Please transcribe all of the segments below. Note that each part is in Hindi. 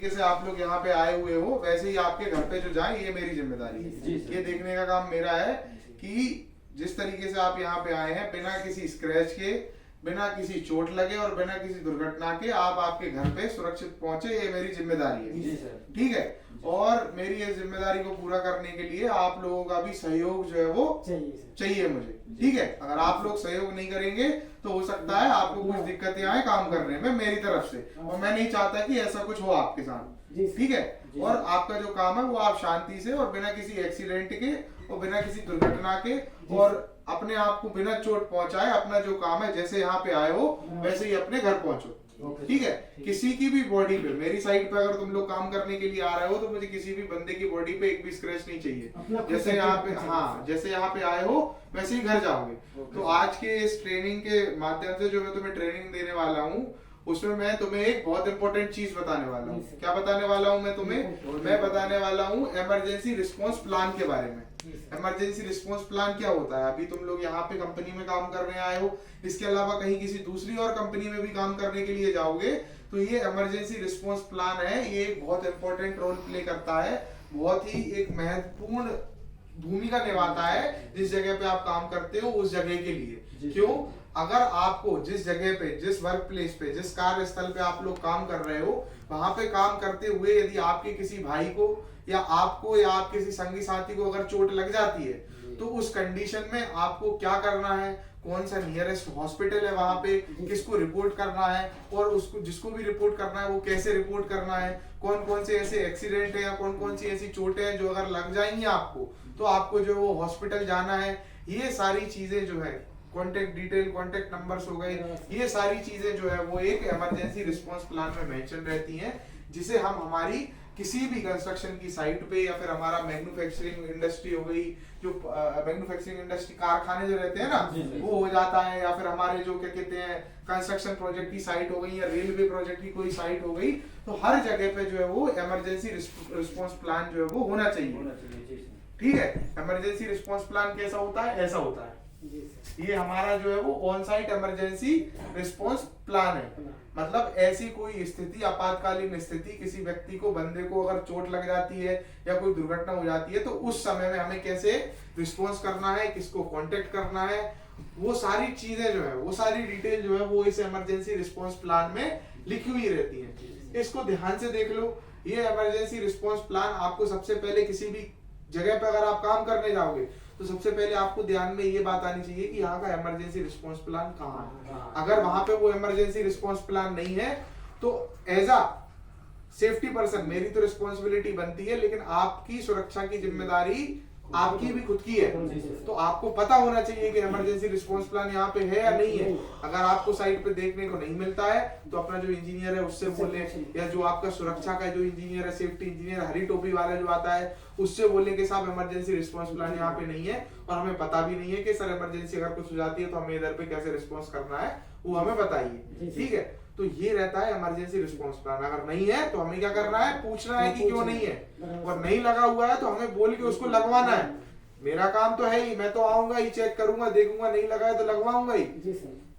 तरीके से आप लोग यहाँ पे आए हुए हो वैसे ही आपके घर पे जो जाए, ये मेरी जिम्मेदारी है। ये देखने का काम मेरा है कि जिस तरीके से आप यहाँ पे आए हैं बिना किसी स्क्रैच के, बिना किसी चोट लगे और बिना किसी दुर्घटना के आप आपके घर पे सुरक्षित पहुंचे, ये मेरी जिम्मेदारी है। ठीक है, और मेरी इस जिम्मेदारी को पूरा करने के लिए आप लोगों का भी सहयोग जो है वो चाहिए मुझे। ठीक है, अगर आप लोग सहयोग नहीं करेंगे तो हो सकता है आपको कुछ दिक्कतें आए काम करने में मेरी तरफ से, और मैं नहीं चाहता कि ऐसा कुछ हो आपके साथ। ठीक है, और आपका जो काम है वो आप शांति से और बिना किसी एक्सीडेंट के और बिना किसी दुर्घटना के और अपने आप को बिना चोट पहुंचाए अपना जो काम है जैसे यहाँ पे आए हो वैसे ही अपने घर पहुंचो। ठीक है, किसी की भी बॉडी पे, मेरी साइड पे अगर तुम लोग काम करने के लिए आ रहे हो तो मुझे किसी भी बंदे की बॉडी पे एक भी स्क्रैच नहीं चाहिए। जैसे यहाँ पे, हाँ जैसे यहाँ पे आए हो वैसे ही घर जाओगे। तो आज के इस ट्रेनिंग के माध्यम से जो मैं तुम्हें ट्रेनिंग देने वाला हूँ उसमें मैं तुम्हें एक बहुत इंपॉर्टेंट चीज बताने वाला हूँ। क्या बताने वाला हूँ मैं तुम्हें? मैं बताने वाला हूँ इमरजेंसी रिस्पांस प्लान के बारे में। इमरजेंसी रिस्पांस प्लान क्या होता है? अभी तुम लोग यहाँ पे कंपनी में काम करने आए हो, इसके अलावा कहीं किसी दूसरी और कंपनी में भी काम करने के लिए जाओगे तो ये इमरजेंसी रिस्पांस प्लान है, ये एक बहुत इंपॉर्टेंट रोल प्ले करता है, बहुत ही एक महत्वपूर्ण भूमिका निभाता है जिस जगह पे आप काम करते हो उस जगह के लिए। क्यों? अगर आपको जिस जगह पे, जिस वर्क प्लेस पे, जिस कार्यस्थल पे आप लोग काम कर रहे हो वहां पे काम करते हुए यदि आपके किसी भाई को या आपको या आप किसी संगी साथी को अगर चोट लग जाती है तो उस कंडीशन में आपको क्या करना है, कौन सा नियरेस्ट हॉस्पिटल है वहां पे, किसको रिपोर्ट करना है और उसको जिसको भी रिपोर्ट करना है वो कैसे रिपोर्ट करना है, कौन कौन से ऐसे एक्सीडेंट है या कौन कौन सी ऐसी चोटें हैं जो अगर लग जाएंगी आपको तो आपको जो वो हॉस्पिटल जाना है, ये सारी चीजें जो है, कॉन्टेक्ट डिटेल, कॉन्टेक्ट नंबर्स हो गए, ये सारी चीजें जो है वो एक इमरजेंसी रिस्पांस प्लान में मेंशन रहती हैं, जिसे हम हमारी किसी भी कंस्ट्रक्शन की साइट पे या फिर हमारा मैन्युफैक्चरिंग इंडस्ट्री हो गई, जो मैन्युफैक्चरिंग इंडस्ट्री कारखाने जो रहते हैं ना वो हो जाता है, या फिर हमारे जो क्या कहते हैं कंस्ट्रक्शन प्रोजेक्ट की साइट हो गई या रेलवे प्रोजेक्ट की कोई साइट हो गई, तो हर जगह पे जो है वो इमरजेंसी रिस्पांस प्लान जो है वो होना चाहिए। ठीक है, इमरजेंसी रिस्पांस प्लान कैसा होता है? ऐसा होता है, ये हमारा जो है वो on site emergency response plan है। मतलब ऐसी कोई स्थिति, आपातकालीन स्थिति, किसी व्यक्ति को, बंदे को अगर चोट लग जाती है या कोई दुर्घटना हो जाती है तो उस समय में हमें कैसे रिस्पांस करना है, किसको कांटेक्ट करना है, वो सारी चीजें जो है, वो सारी डिटेल जो है वो इस इमरजेंसी रिस्पांस प्लान में लिखी हुई रहती है। इसको ध्यान से देख लो। ये इमरजेंसी रिस्पांस प्लान आपको सबसे पहले किसी भी जगह पे अगर आप काम करने जाओगे तो सबसे पहले आपको ध्यान में ये बात आनी चाहिए कि यहाँ का इमरजेंसी रिस्पांस प्लान कहाँ है। अगर वहां पे वो इमरजेंसी रिस्पांस प्लान नहीं है तो एज अ सेफ्टी पर्सन मेरी तो रिस्पांसिबिलिटी बनती है, लेकिन आपकी सुरक्षा की जिम्मेदारी आपकी भी खुद की है। तो आपको पता होना चाहिए कि इमरजेंसी रिस्पांस प्लान यहाँ पे है या नहीं है। अगर आपको साइट पे देखने को नहीं मिलता है तो अपना जो इंजीनियर है उससे बोले, या जो आपका सुरक्षा का जो इंजीनियर है, सेफ्टी इंजीनियर, हरी टोपी वाला जो आता है, उससे बोले कि साहब इमरजेंसी रिस्पांस प्लान यहाँ पे नहीं है और हमें पता भी नहीं है कि सर इमरजेंसी अगर कुछ हो जाती है तो हमें इधर पे कैसे रिस्पांस करना है, वो हमें बताइए। ठीक है, तो ये रहता है इमरजेंसी रिस्पांस प्लान। अगर नहीं है तो हमें क्या करना है? पूछना है कि क्यों नहीं है, और नहीं लगा हुआ है तो हमें बोल के उसको लगवाना है। मेरा काम तो है ही, मैं तो आऊंगा ही, चेक करूंगा, देखूंगा, नहीं लगा है तो लगवाऊंगा ही।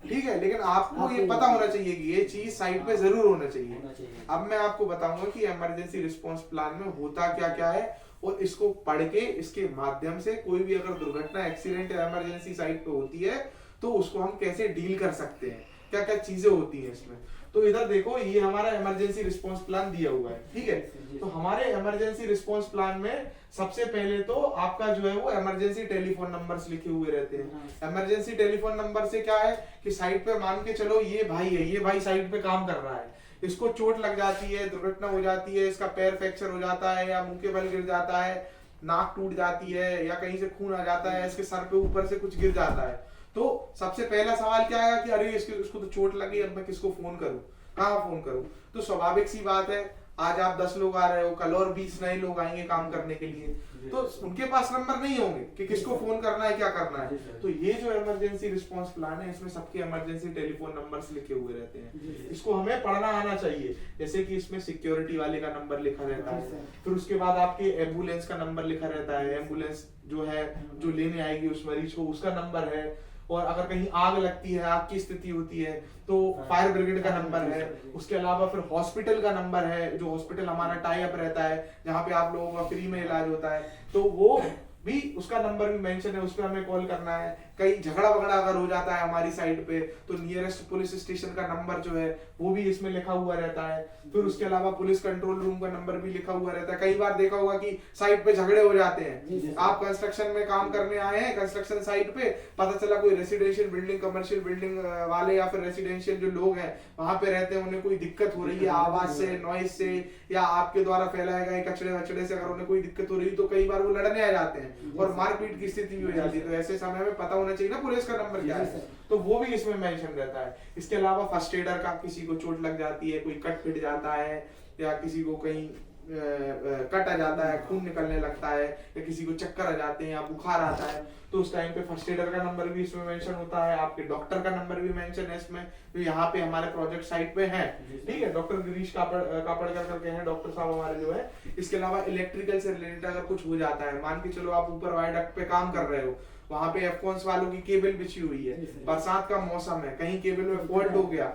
ठीक है, लेकिन आपको ये पता होना चाहिए कि ये चीज साइट पे जरूर होना चाहिए। अब मैं आपको बताऊंगा कि इमरजेंसी रिस्पांस प्लान में होता क्या क्या है, और इसको पढ़ के इसके माध्यम से कोई भी अगर दुर्घटना, एक्सीडेंट या इमरजेंसी साइट पे होती है तो उसको हम कैसे डील कर सकते हैं, क्या क्या चीजें होती हैं इसमें। तो इधर देखो, ये हमारा इमरजेंसी रिस्पांस प्लान दिया हुआ है। ठीक है, तो हमारे इमरजेंसी रिस्पांस प्लान में सबसे पहले तो आपका जो है वो इमरजेंसी टेलीफोन नंबर्स लिखे हुए रहते हैं। इमरजेंसी टेलीफोन नंबर से क्या है कि साइट पे मान के चलो ये भाई है, ये भाई साइट पे काम कर रहा है, इसको चोट लग जाती है, दुर्घटना हो जाती है, इसका पैर फ्रैक्चर हो जाता है या मुंह के बल गिर जाता है, नाक टूट जाती है या कहीं से खून आ जाता है, इसके सर पे ऊपर से कुछ गिर जाता है, तो सबसे पहला सवाल क्या आएगा कि अरे इसको तो चोट लगी, अब मैं किसको फोन करूं, कहाँ फोन करूं। तो स्वाभाविक सी बात है, आज आप 10 लोग आ रहे हो, कल और 20 नए लोग आएंगे काम करने के लिए, तो उनके पास नंबर नहीं होंगे कि किसको फोन करना है, क्या करना है। तो ये जो इमरजेंसी रिस्पांस प्लान है इसमें सबके इमरजेंसी टेलीफोन नंबर्स लिखे हुए रहते हैं। इसको हमें पढ़ना आना चाहिए। जैसे कि इसमें सिक्योरिटी वाले का नंबर लिखा रहता है, फिर उसके बाद आपके एम्बुलेंस का नंबर लिखा रहता है, एम्बुलेंस जो है जो लेने आएगी उस मरीज को उसका नंबर है, और अगर कहीं आग लगती है, आग की स्थिति होती है तो फायर ब्रिगेड का नंबर है। उसके अलावा फिर हॉस्पिटल का नंबर है, जो हॉस्पिटल हमारा टाई अप रहता है जहाँ पे आप लोगों का फ्री में इलाज होता है, तो वो भी उसका नंबर भी मेंशन है, उस पर हमें कॉल करना है। कहीं झगड़ा वगड़ा अगर हो जाता है हमारी साइड पे तो नियरेस्ट पुलिस स्टेशन का नंबर जो है वो भी इसमें लिखा हुआ रहता है। फिर उसके अलावा पुलिस कंट्रोल रूम का नंबर भी लिखा हुआ रहता है। कई बार देखा होगा कि साइट पे झगड़े हो जाते हैं, आप कंस्ट्रक्शन में काम करने आए हैं कंस्ट्रक्शन साइट पे, पता चला कोई रेसिडेंशियल बिल्डिंग, कमर्शियल बिल्डिंग वाले या फिर रेसिडेंशियल जो लोग हैं वहां पे रहते हैं, उन्हें कोई दिक्कत हो रही है आवाज से, नॉइज से या आपके द्वारा फैलाए गए कचड़े वचड़े से, अगर उन्हें कोई दिक्कत हो रही है तो कई बार वो लड़ने आ जाते हैं और मारपीट की स्थिति भी हो जाती है। तो ऐसे समय में पता होना चाहिए ना पुलिस का नंबर क्या है, तो वो भी इसमें मेंशन रहता है। इसके अलावा फर्स्ट एडर का, किसी को चोट लग जाती है, कोई कट पिट जाता है या किसी को कहीं कट आ जाता है, खून निकलने लगता है या किसी को चक्कर आ जाते हैं या बुखार आता है, तो उस टाइम पे फर्स्ट एडर का नंबर भी इसमें मेंशन होता है। आपके डॉक्टर का नंबर भी मेंशन है इसमें, जो यहाँ पे हमारे प्रोजेक्ट साइट पे है, ठीक है। डॉक्टर गिरीश कापड़कर करके हैं डॉक्टर साहब हमारे जो है। इसके अलावा इलेक्ट्रिकल से रिलेटेड अगर कुछ हो जाता है, मान के चलो आप ऊपर वायडक्ट पे काम कर रहे हो, वहां पे एफकॉन्स वालों की केबल बिछी हुई है, बरसात का मौसम है, कहीं केबल में फॉल्ट हो गया,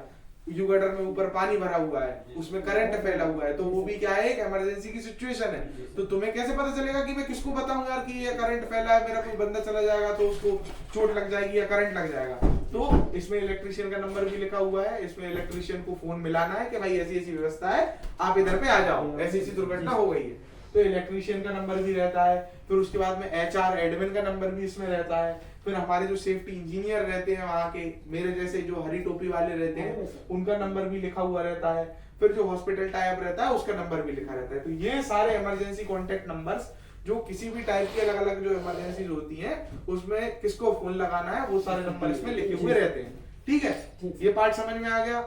यू गटर में ऊपर पानी भरा हुआ है, उसमें करंट फैला हुआ है, तो वो भी क्या है, एक इमरजेंसी की सिचुएशन है। तो तुम्हें कैसे पता चलेगा कि मैं किसको बताऊं यार कि ये करंट फैला है, मेरा कोई बंदा चला जाएगा तो उसको चोट लग जाएगी या करंट लग जाएगा। तो इसमें इलेक्ट्रिशियन का नंबर भी लिखा हुआ है। इसमें इलेक्ट्रिशियन को फोन मिलाना है कि भाई ऐसी ऐसी व्यवस्था है, आप इधर पे आ जाओ, ऐसी ऐसी दुर्घटना हो गई है, तो इलेक्ट्रिशियन का नंबर भी रहता है। फिर उसके बाद में HR एडमिन का नंबर भी इसमें रहता है। फिर हमारे जो सेफ्टी इंजीनियर रहते हैं वहाँ के, मेरे जैसे जो हरी टोपी वाले रहते हैं, उनका नंबर भी लिखा हुआ रहता है। फिर जो हॉस्पिटल टाई अप रहता है उसका नंबर भी लिखा रहता है। तो ये सारे इमरजेंसी कॉन्टेक्ट नंबर्स जो किसी भी टाइप की अलग अलग जो इमरजेंसी होती है उसमें किसको फोन लगाना है, वो सारे नंबर इसमें लिखे हुए रहते हैं, ठीक है। ये पार्ट समझ में आ गया।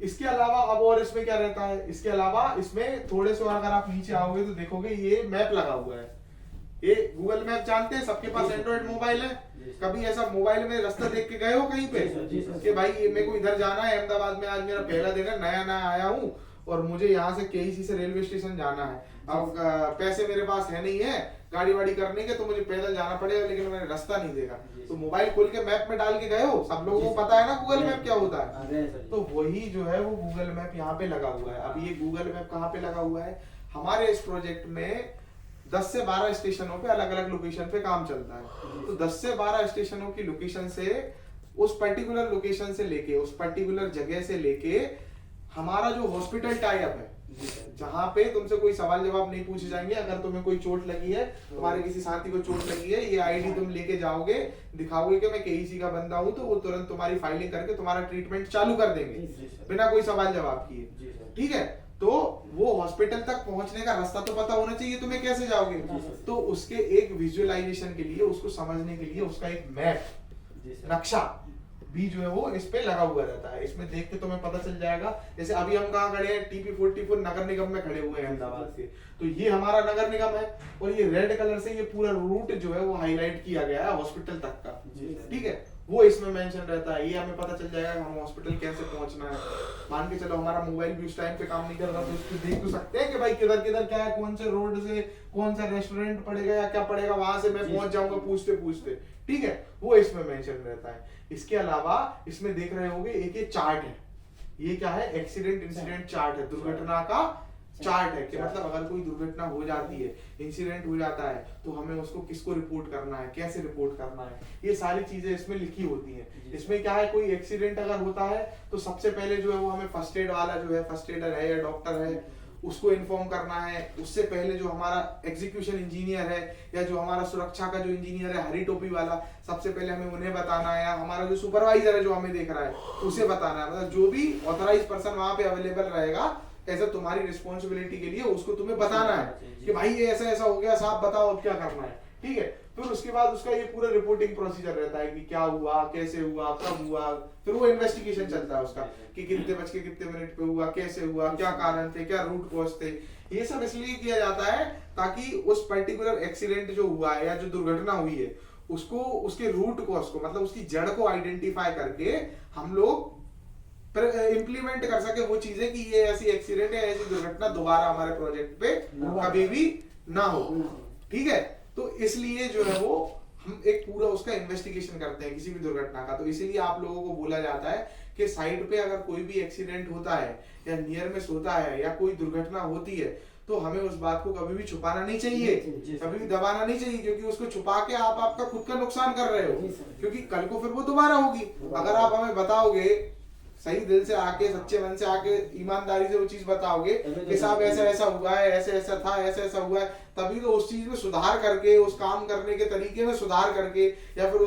इसके अलावा अब और इसमें क्या रहता है, इसके अलावा इसमें थोड़े से और अगर आप नीचे आओगे तो देखोगे ये मैप लगा हुआ है। ये गूगल मैप जानते हैं, सबके पास एंड्रॉइड मोबाइल है। कभी ऐसा मोबाइल में रास्ता देख के गए हो कहीं पे कि भाई ये मेरे को इधर जाना है, अहमदाबाद में आज मेरा पहला दिन है, नया नया आया हूँ और मुझे यहाँ से KEC से रेलवे स्टेशन जाना है, अब पैसे मेरे पास है नहीं है गाड़ी वाड़ी करने के, तो मुझे पैदल जाना पड़ेगा, लेकिन मैंने रास्ता नहीं देखा। तो मोबाइल खोल के मैप में डाल के गए हो, सब लोगों को पता है ना गूगल मैप क्या होता है, तो वही जो है वो गूगल मैप यहाँ पे लगा हुआ है। अब ये गूगल मैप कहाँ पे लगा हुआ है, हमारे इस प्रोजेक्ट में 10 से 12 स्टेशनों पे अलग अलग लोकेशन पे काम चलता है। तो 10 से 12 स्टेशनों की लोकेशन से, उस पर्टिकुलर लोकेशन से लेके, उस पर्टिकुलर जगह से लेके हमारा जो हॉस्पिटल टाई अप है, जहाँ पे तुमसे कोई सवाल जवाब नहीं पूछे जाएंगे। अगर तुम्हें कोई चोट लगी है, तुम्हारे किसी साथी को चोट लगी है, ये ID तुम लेके जाओगे, दिखाओगे कि मैं KEC का बंदा हूँ, तो वो तुरंत तुम्हारी फाइलिंग करके तुम्हारा ट्रीटमेंट चालू कर देंगे बिना कोई सवाल जवाब किए, ठीक है। तो वो हॉस्पिटल तक पहुंचने का रास्ता तो पता होना चाहिए तुम्हें, कैसे जाओगे, तो उसके एक विजुअलाइजेशन के लिए, उसको समझने के लिए उसका एक मैप, नक्शा भी जो है वो इस पे लगा हुआ रहता है। इसमें देख के तुम्हें पता चल जाएगा। जैसे अभी हम कहाँ खड़े हैं, TP44 नगर निगम में खड़े हुए हैं अहमदाबाद से, तो ये हमारा नगर निगम है और ये रेड कलर से ये पूरा रूट जो है वो हाईलाइट किया गया है हॉस्पिटल तक का, ठीक है। वो इसमें मेंशन रहता है, ये हमें पता चल जाएगा हम हॉस्पिटल कैसे पहुंचना है। मान के चलो हमारा मोबाइल भी उस टाइम पे काम नहीं कर रहा, तो उसको देख तो सकते हैं कि भाई किधर किधर क्या है, कौन से रोड से कौन सा रेस्टोरेंट पड़ेगा या क्या पड़ेगा, वहां से मैं पहुंच जाऊंगा पूछते पूछते, ठीक है। वो इसमें मेंशन रहता है। इसके अलावा इसमें देख रहे होंगे एक ये चार्ट है, ये क्या है, एक्सीडेंट इंसिडेंट चार्ट है, दुर्घटना का चार्ट है कि मतलब अगर कोई दुर्घटना हो जाती है, इंसिडेंट हो जाता है, तो हमें उसको किसको रिपोर्ट करना है, कैसे रिपोर्ट करना है, ये सारी चीजें इसमें लिखी होती हैं। इसमें क्या है, कोई एक्सीडेंट अगर होता है तो सबसे पहले जो है वो हमें फर्स्ट एड वाला जो है, फर्स्ट एडर है या डॉक्टर है, उसको इन्फॉर्म करना है। उससे पहले जो हमारा एग्जीक्यूशन इंजीनियर है या जो हमारा सुरक्षा का जो इंजीनियर है हरी टोपी वाला, सबसे पहले हमें उन्हें बताना है, या हमारा जो सुपरवाइजर है जो हमें देख रहा है उसे बताना है। मतलब जो भी ऑथराइज पर्सन वहां पे अवेलेबल रहेगा, ऐसा तुम्हारी रिस्पॉन्सिबिलिटी के लिए उसको तुम्हें बताना है कि भाई ये ऐसा ऐसा हो गया, साहब बताओ अब क्या करना है, ठीक है। फिर उसके बाद उसका ये पूरा रिपोर्टिंग प्रोसीजर रहता है कि क्या हुआ, कैसे हुआ, कब हुआ, फिर वो इन्वेस्टिगेशन चलता है उसका कि कितने बज के कितने मिनट पे हुआ, कैसे हुआ, क्या कारण थे, क्या रूट कॉज थे। ये सब इसलिए किया जाता है ताकि उस पर्टिकुलर एक्सीडेंट जो हुआ है या जो दुर्घटना हुई है उसको, उसके रूट कॉज को, मतलब उसकी जड़ को आइडेंटिफाई करके हम लोग इम्प्लीमेंट कर सके वो चीजें कि ये ऐसी एक्सीडेंट है, ऐसी दुर्घटना दोबारा हमारे प्रोजेक्ट पे कभी भी ना हो, ठीक है। तो इसलिए जो है वो हम एक पूरा उसका इन्वेस्टिगेशन करते हैं किसी भी दुर्घटना का। तो इसीलिए आप लोगों को बोला जाता है कि साइट पे अगर कोई भी एक्सीडेंट होता है या नियर मिस होता है या कोई दुर्घटना होती है तो हमें उस बात को कभी भी छुपाना नहीं चाहिए, कभी भी दबाना नहीं चाहिए, क्योंकि उसको छुपा के आप आपका खुद का नुकसान कर रहे हो, क्योंकि कल को फिर वो दोबारा होगी। अगर आप हमें बताओगे सही दिल से आके, सच्चे मन से आके, ईमानदारी से वो चीज बताओगे कि साहब ऐसा ऐसा हुआ है, ऐसे ऐसा था, ऐसे ऐसा हुआ है, तभी तो उस चीज में सुधार करके, उस काम करने के तरीके में सुधार करके, या फिर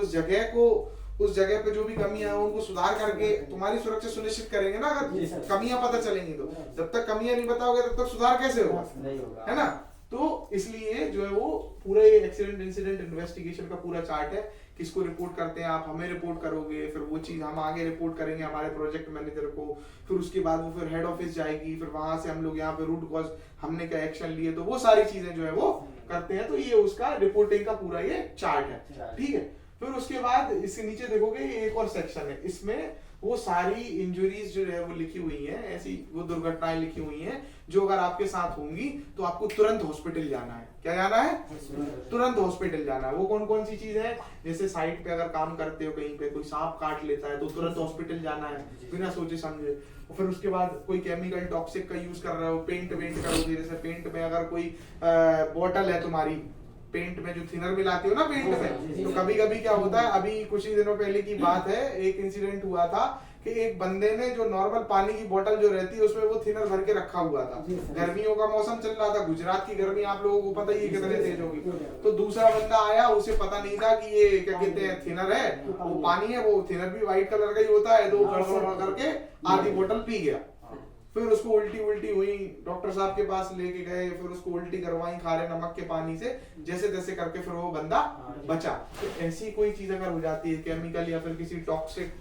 उस जगह पे जो भी कमियां हैं उनको सुधार करके तुम्हारी सुरक्षा सुनिश्चित करेंगे ना। अगर कमियां पता चलेंगी तो, जब तक कमियां नहीं बताओगे तब तक सुधार कैसे होगा, है ना। तो इसलिए जो है वो पूरा ये एक्सीडेंट इंसिडेंट इन्वेस्टिगेशन का पूरा चार्ट है। किसको रिपोर्ट करते हैं आप, हमें रिपोर्ट करोगे, फिर वो चीज हम आगे रिपोर्ट करेंगे हमारे प्रोजेक्ट मैनेजर को, फिर उसके बाद वो फिर हेड ऑफिस जाएगी, फिर वहां से हम लोग यहाँ पे रूट कॉज हमने क्या एक्शन लिए, तो वो सारी चीजें जो है वो करते हैं। तो ये उसका रिपोर्टिंग का पूरा ये चार्ट है, ठीक है। फिर उसके बाद इसके नीचे देखोगे एक और सेक्शन है, इसमें वो सारी इंजरीज जो है वो लिखी हुई हैं, ऐसी वो दुर्घटनाएं लिखी हुई हैं जो अगर आपके साथ होंगी तो आपको तुरंत हॉस्पिटल जाना है। क्या जाना है? तुरंत हॉस्पिटल जाना है। वो कौन कौन सी चीज है? जैसे साइट पे अगर काम करते हो, कहीं पे कोई सांप काट लेता है तो तुरंत हॉस्पिटल जाना है बिना सोचे समझे। फिर उसके बाद कोई केमिकल टॉक्सिक का यूज कर रहे हो, पेंट करोगे, जैसे पेंट में अगर कोई बॉटल है तुम्हारी, पेंट में जो थिनर मिलाते हो ना पेंट में, तो कभी कभी क्या होता है, अभी कुछ ही दिनों पहले की बात है, एक इंसिडेंट हुआ था कि एक बंदे ने जो नॉर्मल पानी की बोतल जो रहती है उसमें वो थिनर भर के रखा हुआ था। गर्मियों का मौसम चल रहा था, गुजरात की गर्मी आप लोगों को पता ही है कितने तेज होगी। तो दूसरा बंदा आया, उसे पता नहीं था कि ये क्या कहते हैं थिनर है, वो पानी है, वो थिनर भी व्हाइट कलर का ही होता है, तो गड़बड़ करके आधी बोतल पी गया। फिर उसको उल्टी हुई, डॉक्टर साहब के पास लेके गए, फिर उसको उल्टी करवाई खारे नमक के पानी से, जैसे तैसे करके फिर वो बंदा बचा। तो ऐसी कोई चीज अगर हो जाती है, केमिकल या फिर किसी टॉक्सिक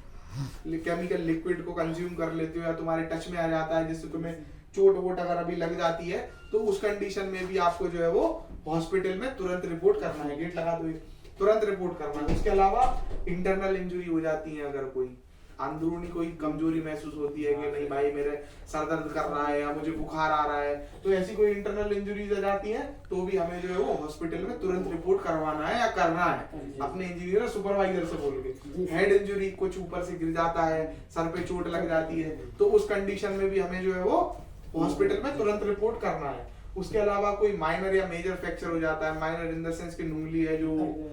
केमिकल लिक्विड को कंज्यूम कर लेते हो या तुम्हारे टच में आ जाता है जिससे तुम्हें चोट वोट अगर अभी लग जाती है, तो उस कंडीशन में भी आपको जो है वो हॉस्पिटल में तुरंत रिपोर्ट करना है। गेट लगा दो, तुरंत रिपोर्ट करना है। उसके अलावा इंटरनल इंजरी हो जाती है, अगर कोई अंदरूनी कोई कमजोरी महसूस होती है कि नहीं भाई मेरे सर दर्द कर रहा है या मुझे बुखार आ रहा है, तो ऐसी कोई इंटरनल इंजरीज आ जाती हैं तो भी हमें जो है वो हॉस्पिटल में तुरंत रिपोर्ट करवाना है या करना है अपने इंजीनियर सुपरवाइजर से बोल के। हेड इंजरी, कुछ ऊपर से गिर जाता है, सर पे चोट लग जाती है, तो उस कंडीशन में भी हमें जो है वो हॉस्पिटल में तुरंत रिपोर्ट करना है। उसके अलावा कोई माइनर या मेजर फ्रैक्चर हो जाता है, माइनर इन द सेंस की उंगली है जो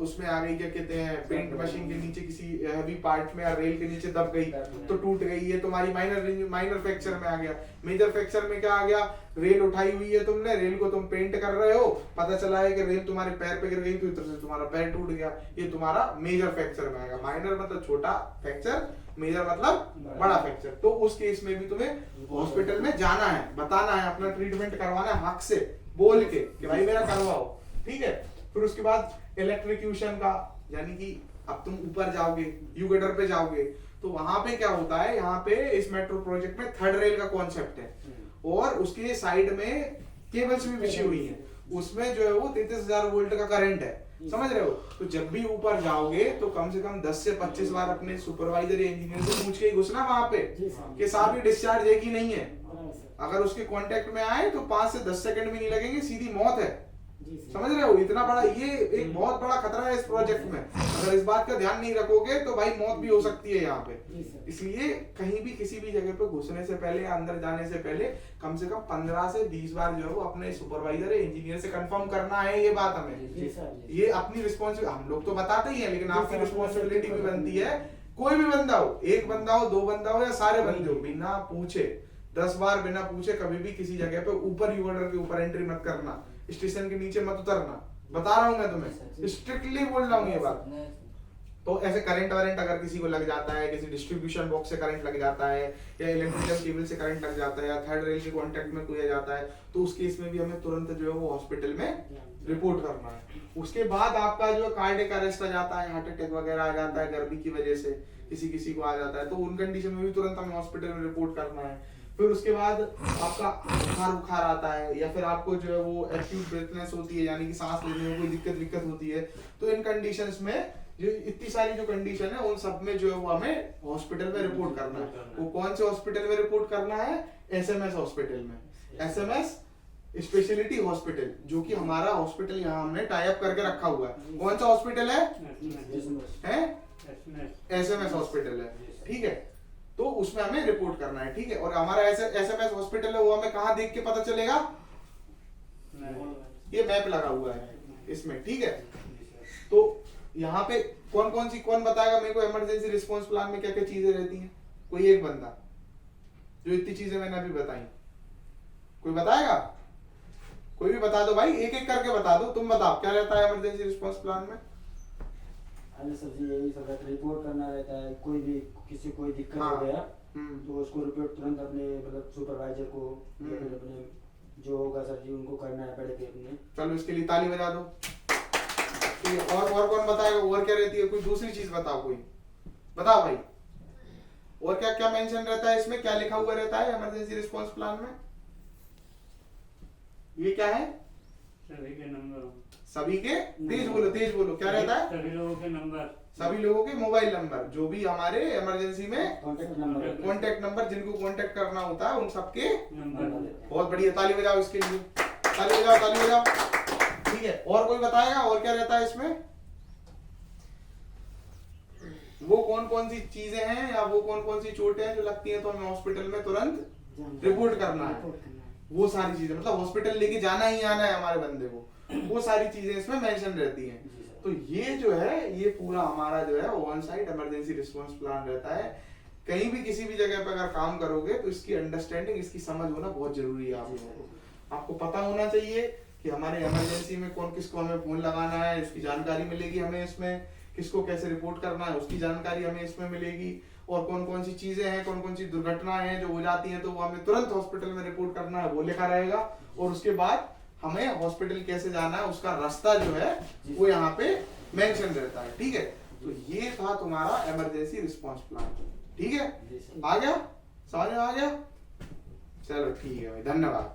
उसमें आ गई, क्या कहते हैं, पेंट मशीन के नीचे किसी हैवी पार्ट में या रेल के नीचे दब गई तो टूट गई, ये तुम्हारी माइनर फ्रैक्चर में आ गया। मेजर फ्रैक्चर में क्या आ गया, रेल उठाई हुई है तुमने, रेल को तुम पेंट कर रहे हो, पता चला है कि रेल तुम्हारे पैर पे गिर गई तो इधर से तुम्हारा पैर टूट गया, ये तुम्हारा मेजर फ्रैक्चर में आएगा। माइनर मतलब छोटा फ्रैक्चर, मेजर मतलब बड़ा फ्रैक्चर। तो उस केस में भी तुम्हें हॉस्पिटल में जाना है, बताना है, अपना ट्रीटमेंट करवाना है, हक से बोल के कि भाई मेरा करवाओ, ठीक है। फिर उसके बाद इलेक्ट्रिक्यूशन का, यानी कि अब तुम ऊपर जाओगे, यू गटर पे जाओगे, तो वहां पे क्या होता है, यहाँ पे इस मेट्रो प्रोजेक्ट में थर्ड रेल का कॉन्सेप्ट है और उसके साइड में केबल्स भी बिछी हुई है, उसमें जो है वो 33,000 वोल्ट का करंट है, समझ रहे हो। तो जब भी ऊपर जाओगे तो कम से कम 10 से 25 बार अपने सुपरवाइजर या इंजीनियर से पूछ के ही घुसना वहां पे कि साहब ये डिस्चार्ज है कि नहीं है। अगर उसके कांटेक्ट में आए तो 5 से 10 सेकंड भी नहीं लगेंगे, सीधी मौत है, समझ रहे हो। इतना बड़ा ये एक बहुत बड़ा खतरा है इस प्रोजेक्ट में, अगर इस बात का ध्यान नहीं रखोगे तो भाई मौत भी हो सकती है यहाँ पे। इसलिए कहीं भी किसी भी जगह पे घुसने से पहले, अंदर जाने से पहले कम से कम 15 से 20 बार जो है वो अपने सुपरवाइजर या इंजीनियर से कंफर्म करना है। ये बात हमें, ये अपनी रिस्पॉन्सिबिलिटी, हम लोग तो बताते ही है लेकिन आपकी रिस्पॉन्सिबिलिटी भी बनती है। कोई भी बंदा हो, एक बंदा हो, दो बंदा हो या सारे बंदे हो, बिना पूछे 10 बार बिना पूछे कभी भी किसी जगह पे ऊपर यूगडर के ऊपर एंट्री मत करना, स्टेशन के नीचे मत उतरना, बता रहा हूं मैं तुम्हें, स्ट्रिक्टली बोल रहा हूं ये बात। तो ऐसे करंट वारंट अगर किसी को लग जाता है, किसी डिस्ट्रीब्यूशन बॉक्स से करंट लग जाता है या इलेक्ट्रिकल केबल से करंट लग जाता है या थर्ड रेल के कांटेक्ट में कोई आ जाता है, तो उस केस में भी हमें तुरंत जो है वो हॉस्पिटल में रिपोर्ट करना है। उसके बाद आपका जो कार्डियक अरेस्ट आ जाता है, हार्ट अटैक वगैरह आ जाता है गर्मी की वजह से, किसी को आ जाता है, तो उन कंडीशन में भी तुरंत हमें हॉस्पिटल में रिपोर्ट करना है। फिर उसके बाद आपका बुखार आता है या फिर आपको जो है वो एक्यूट ब्रेथनेस होती है, यानी कि सांस लेने में कोई दिक्कत होती है, तो इन कंडीशंस में जो इतनी सारी जो कंडीशन है उन सब में जो है वो हमें हॉस्पिटल में रिपोर्ट करना है। वो कौन से हॉस्पिटल में रिपोर्ट करना है? SMS हॉस्पिटल में। SMS स्पेशलिटी हॉस्पिटल, जो कि हमारा हॉस्पिटल यहाँ हमने टाई अप करके रखा हुआ है। कौन सा हॉस्पिटल है? SMS हॉस्पिटल है, ठीक है। तो उसमें हमें रिपोर्ट करना है, ठीक है। और हमारा SMS हॉस्पिटल है वो हमें कहाँ देख के पता चलेगा? ये मैप लगा हुआ है इसमें, ठीक है। तो यहाँ पे कौन बताएगा मेरे को इमरजेंसी रिस्पांस प्लान में क्या क्या चीजें रहती हैं? कोई एक बंदा जो इतनी चीजें मैंने अभी बताई, कोई बताएगा? कोई भी बता दो भाई, एक एक करके बता दो। तुम बताओ क्या रहता है इमरजेंसी रिस्पांस प्लान में? अरे सर जी यही सब रहता है, रिपोर्ट करना रहता है। कोई भी किसी कोई दिक्कत हो गया तो उसको रिपोर्ट तुरंत अपने मतलब सुपरवाइजर को या फिर अपने जो होगा सर जी उनको करना है पड़ेगा अपने। चलो इसके लिए ताली बजा दो, ठीक है। और कौन बताएगा? और क्या रहती है? कोई दूसरी चीज बताओ, कोई बताओ भाई। और क्या क्या मेंशन रहता है इसमें? क्या लिखा हुआ रहता है इमरजेंसी रिस्पांस प्लान में? ये क्या है? सभी के नंबर, सभी के, तेज बोलो क्या रहता है? सभी लोगों के नंबर, सभी लोगों के मोबाइल नंबर, जो भी हमारे इमरजेंसी में कॉन्टेक्ट नंबर, जिनको कॉन्टेक्ट करना होता है उन सबके नंबर। बहुत बढ़िया, ताली बजाओ इसके लिए, ताली बजाओ, ठीक है। और कोई बताएगा और क्या रहता है इसमें? वो कौन सी चीजें हैं या वो कौन सी चोटें हैं जो लगती हैं तो हमें हॉस्पिटल में तुरंत रिपोर्ट करना है। वो सारी चीजें, मतलब हॉस्पिटल लेके जाना ही आना है हमारे बंदे को, वो सारी चीजें इसमें मेंशन रहती हैं। तो ये जो है ये पूरा हमारा जो है on site emergency response plan रहता है। कहीं भी किसी भी जगह पे अगर काम करोगे तो इसकी अंडरस्टैंडिंग, इसकी समझ होना बहुत जरूरी है आप लोगों को। आपको पता होना चाहिए कि हमारे इमरजेंसी में किसको हमें फोन लगाना है, इसकी जानकारी मिलेगी हमें इसमें, किसको कैसे रिपोर्ट करना है उसकी जानकारी हमें इसमें मिलेगी, और कौन सी चीजें हैं, कौन सी दुर्घटनाएं हैं जो हो जाती हैं तो वो हमें तुरंत हॉस्पिटल में रिपोर्ट करना है, वो लिखा रहेगा। और उसके बाद हमें हॉस्पिटल कैसे जाना है उसका रास्ता जो है वो यहाँ पे मेंशन रहता है, ठीक है। तो ये था तुम्हारा इमरजेंसी रिस्पांस प्लान, ठीक है। आ गया, समझ में आ गया? चलो ठीक है भाई, धन्यवाद।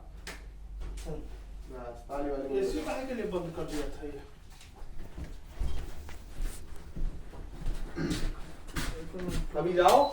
एसी काहे के लिए बंद कर दिया था ये? अभी जाओ